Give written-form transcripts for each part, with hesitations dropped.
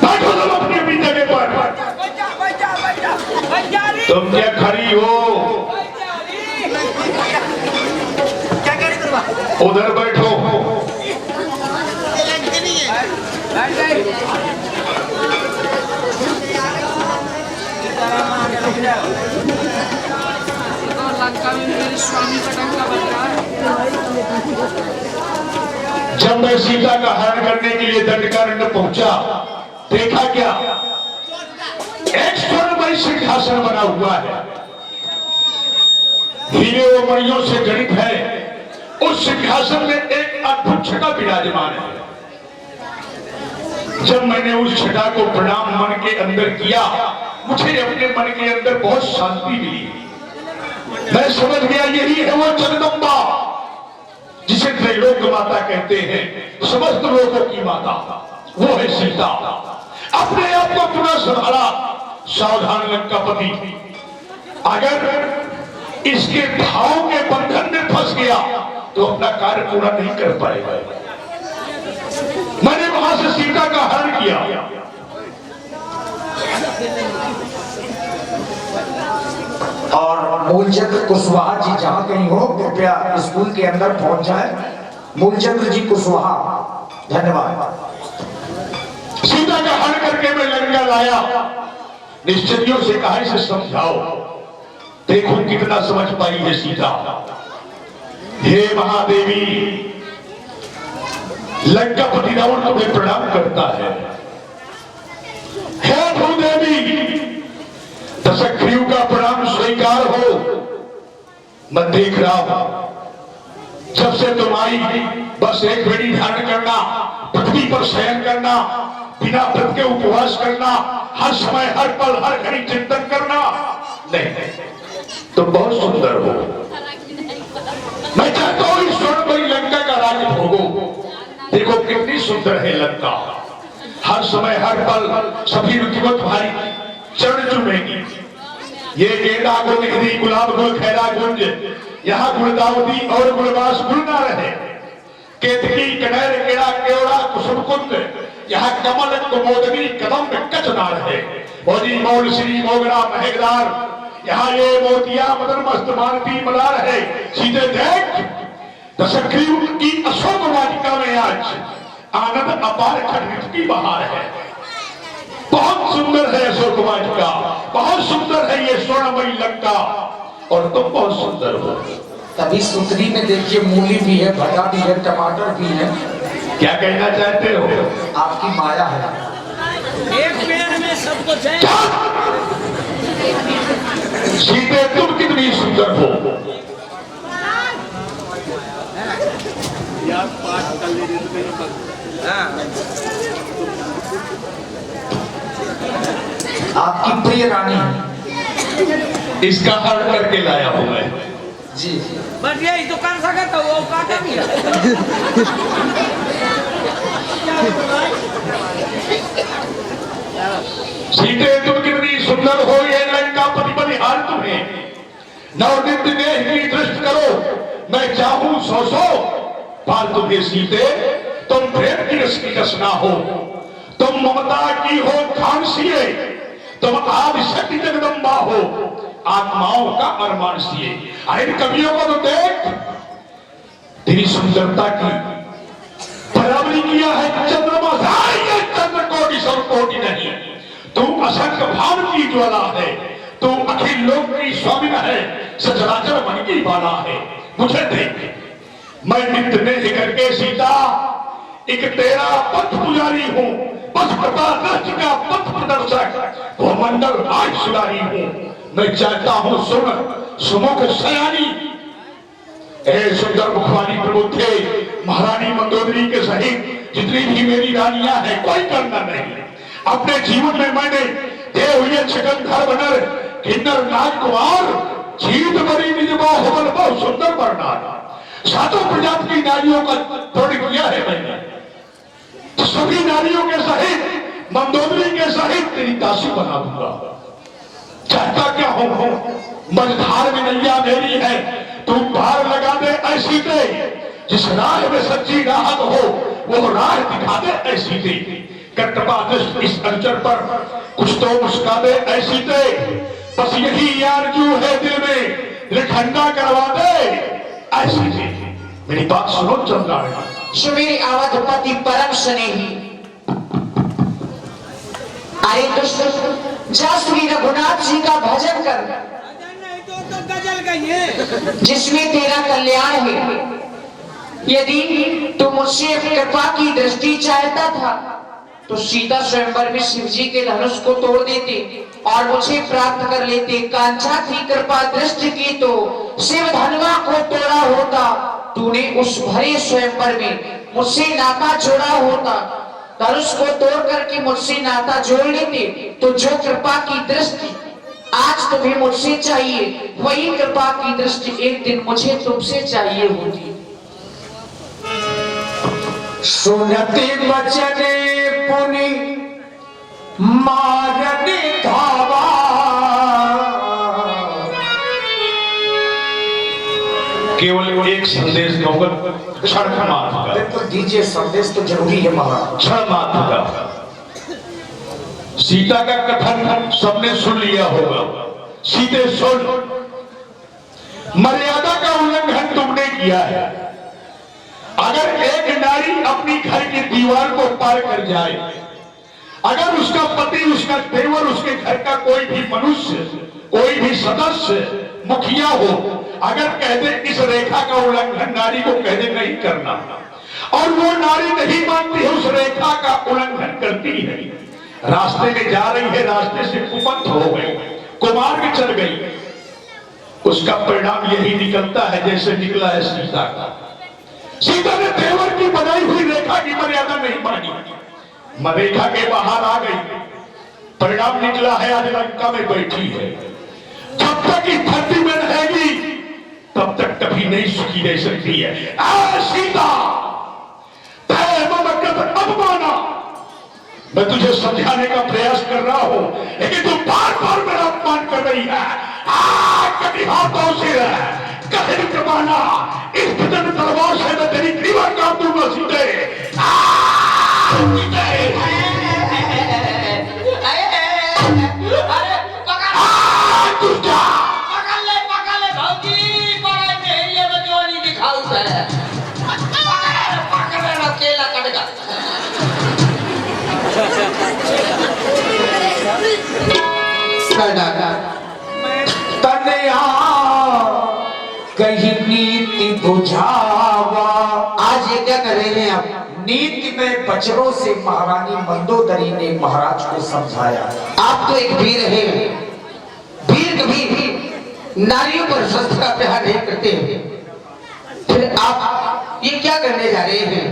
बैठो तुम अपनी अपनी जगह पर। तुम क्या खड़ी हो? उधर बैठो। लंका में मेरे स्वामी का डंका बज रहा है। जब मैं सीता का हरण करने के लिए दंडकारण्य पहुंचा, देखा क्या? एक स्वर्णमय सिंहासन बना हुआ है, हीरे और मणियों से जड़ित है। उस सिंहासन में एक अद्भुत छटा विराजमान है। जब मैंने उस छटा को प्रणाम मन के अंदर किया, मुझे अपने मन के अंदर बहुत शांति मिली। मैं समझ गया यही है वो जगदम्बा जिसे त्रैलोक माता कहते हैं, समस्त लोगों की माता। वो है सीता। अपने आप को पूरा संभाला, सावधान लंकापति। अगर इसके भाव के बंधन में फंस गया तो अपना कार्य पूरा नहीं कर पाएगा। मैंने वहां से सीता का हरण किया। और मूलचंद्र कुशवाहा जी जहां कहीं हो, कृपया स्कूल के अंदर पहुंच जाए। मूलचंद्र जी कुशवाहा, धन्यवाद। सीता का हरण करके मैं लंका लाया। निश्चितियों से कहा इसे समझाओ, देखो कितना समझ पाई है सीता। हे महादेवी, लंकापति रावण तुम्हें प्रणाम करता है। हे भूदेवी, दशग्रीव का प्रणाम स्वीकार हो। मैं देख रहा हूं जब से तुम आई, बस एक बेड़ी ध्यान करना, पृथ्वी पर शयन करना, बिना व्रत के उपवास करना, हर समय हर पल हर घड़ी चिंतन करना। नहीं, तुम बहुत सुंदर हो। मैं चाहता हूं इस स्वर्णमयी लंका का राज भोगो। देखो कितनी सुंदर है लंका। हर समय हर पल सभी ऋतुओं तुम्हारी चरण चूमेगी। ये गेंदा गुल, हिरी गुलाब गुल, खैरा गुंज, यहाँ गुलदावती और गुलबास गुल ना रहे। केतकी कनैल केड़ा केवड़ा कुसुम कुंद, यहाँ कमल कुमोदनी कदम कच ना रहे। भोजी मोल श्री मोगरा महेदार, यहाँ ये मोतिया मदन मस्त मानती मदार है। सीधे देख, दशग्रीव की अशोक वाटिका में आज आनंद अपार खंडित की बहार है। बहुत सुंदर है अशोक वाटिका, बहुत सुंदर है ये स्वर्णमयी लंका, और तुम बहुत सुंदर हो। तभी सुतरी में देखिए मूली भी है, भटा भी है, टमाटर भी है। क्या कहना चाहते हो? आपकी माया है। एक पेड़ में सब कुछ है। सीते तुम कितनी सुंदर हो। आपकी प्रिय रानी, इसका हरण करके लाया हूं मैं जी। बस यही तो कर सकता वो काटा भी है। सीते तुम कितनी सुंदर हो, ये लंकापति बलिहार तुम्हें। नवनित्य देह की दृष्टि करो, मैं चाहूं सौ सौ पाल तुम्हें सीते। तुम प्रेम की रस की रसना हो, तुम ममता की हो खानसिए, तुम आदिशक्ति जगदम्बा हो, आत्माओं का अरमान सिए। इन कवियों को तो देख, तेरी सुंदरता की बराबरी किया है चंद्रमा। ये चंद्र कोटि सौ कोटि नहीं, तू असंख्य भाव की ज्वाला है, तू अखिल लोक की स्वामिन है, सचराचर मन की बाला है। मुझे देख, मैं नित्य नेह करके सीता एक तेरा पथ पुजारी हूँ, पथ प्रपादक का पथ प्रदर्शक, भूमंडल आज सुधारी हूँ। मैं चाहता हूँ सुन सुमुख सयानी, ए सुंदर मुखवानी प्रबुद्धे, महारानी मंदोदरी के सहित जितनी भी मेरी रानियां हैं, कोई करना नहीं। अपने जीवन में मैंने दे हुए छगनधर बनर किन्नर राजकुमार, जीत बड़ी निज बाहुबल बहुत सुंदर वर्णना, सातों प्रजाति की नारियों का वर्ण किया है मैंने। सभी नारियों के सहित मंदोदरी के सहित तेरी दासी बना दूंगा। चाहता क्या हो, मझधार में नैया मेरी है, तू पार लगा दे ऐसी दे, जिस राह में सच्ची राहत हो वो राह दिखा दे ऐसी दे। कटपा दृष्ट इस अड़चन पर कुछ तो मुस्का दे ऐसी दे। बस यही आरज़ू है दिल में लिखंडा करवा दे ऐसी दे। मेरी बात सुनो चंद्राणी। सुमेरी आवाज पति परम स्नेही। अरे दुष्ट जा श्री रघुनाथ जी का भजन कर तो गजल गई है जिसमें तेरा कल्याण है। यदि तू मुझसे कृपा की दृष्टि चाहता था तो सीता स्वयंवर में शिव जी के धनुष को तोड़ देते और मुझे प्राप्त कर लेते। कांक्षा थी कृपा दृष्टि की तो शिव धनुआ को तोड़ा होता। तूने उस भरे स्वयंवर में मुझसे नाता जोड़ा होता। धनुष को तोड़ करके मुझसे नाता जोड़ लेते तो जो कृपा की दृष्टि आज तुम्हें मुझसे चाहिए वही कृपा की दृष्टि एक दिन मुझे तुमसे चाहिए होती। सुनती बचने पुनि मारने धावा। केवल एक संदेश दूंगा क्षण मात्र का। बिल्कुल दीजिए, संदेश तो जरूरी है महाराज। क्षण मात्र का। सीता का कथन सबने सुन लिया होगा। सीते सुन, मर्यादा का उल्लंघन तुमने किया है। अगर एक नारी अपनी घर की दीवार को पार कर जाए, अगर उसका पति, उसका देवर, उसके घर का कोई भी मनुष्य, कोई भी सदस्य, मुखिया हो, अगर कह दे इस रेखा का उल्लंघन नारी को कह दे नहीं करना, और वो नारी नहीं मानती है, उस रेखा का उल्लंघन करती है, रास्ते में जा रही है, रास्ते से कुपथ हो गई, कुमार्ग चल गई, उसका परिणाम यही निकलता है जैसे निकला है सीता का। सीता ने देवर की बनाई हुई रेखा की मर्यादा नहीं मानी, रेखा के बाहर आ गई। परिणाम निकला है आज लंका में बैठी है। जब तक इस धरती में रहेगी तब तक कभी नहीं सुखी रह सकती है। सीता अपमाना, मैं तुझे समझाने का प्रयास कर रहा हूं लेकिन तू बार बार मेरा अपमान कर रही है। कभी हाथों से कहीं कमाना, इस भजन तलवार से मैं तेरी ग्रीवा काट दूंगा सीधे। कहीं नीति बुझावा। आज ये क्या कर रहे हैं आप? नीति में बचरों से महारानी मंदोदरी ने महाराज को समझाया। आप तो एक वीर हैं। वीर कभी भी नारियों पर शस्त्र का प्रहार नहीं करते हैं। फिर आप ये क्या करने जा रहे हैं?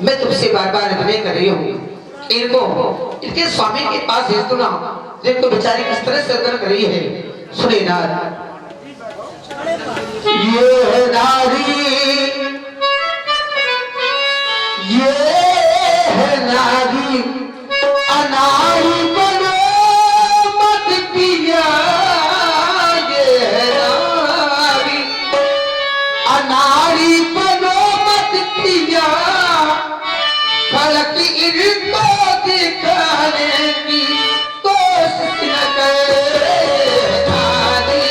मैं तुमसे बार बार विनय कर रही हूँ, इनको इनके स्वामी के पास भेज दो ना। देखो बेचारी किस तरह से कर रही है। सुने ना, ये नारी, ये है नारी, अनारी बनो मत पिया। ये है नारी, अनारी बनो मत पिया। फलक इनको दिखाने की कोशिश न करे नारी।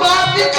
बात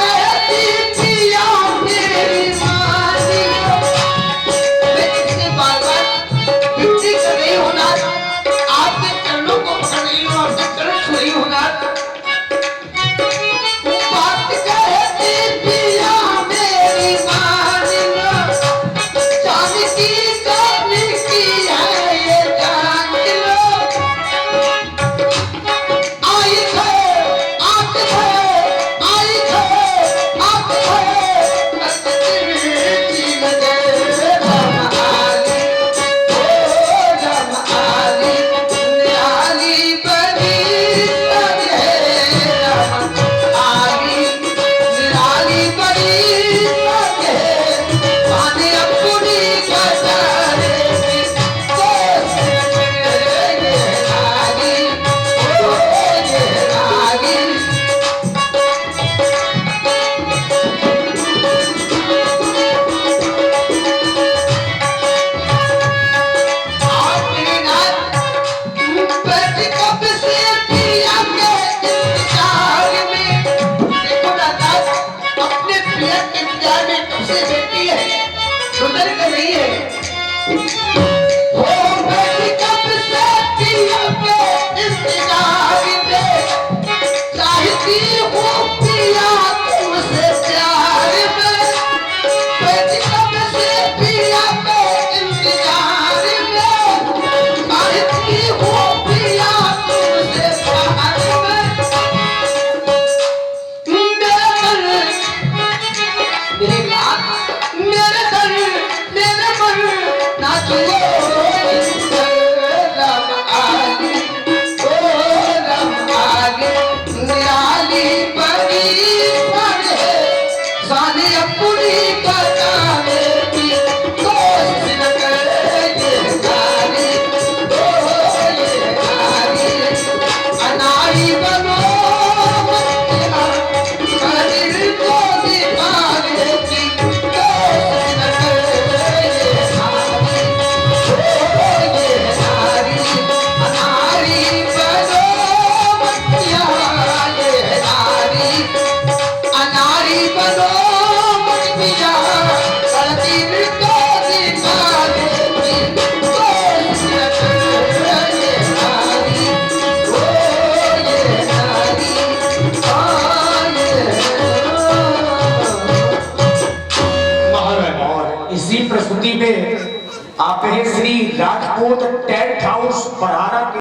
इसी प्रस्तुति में आप श्री राजपूत टेंट हाउस बरहारा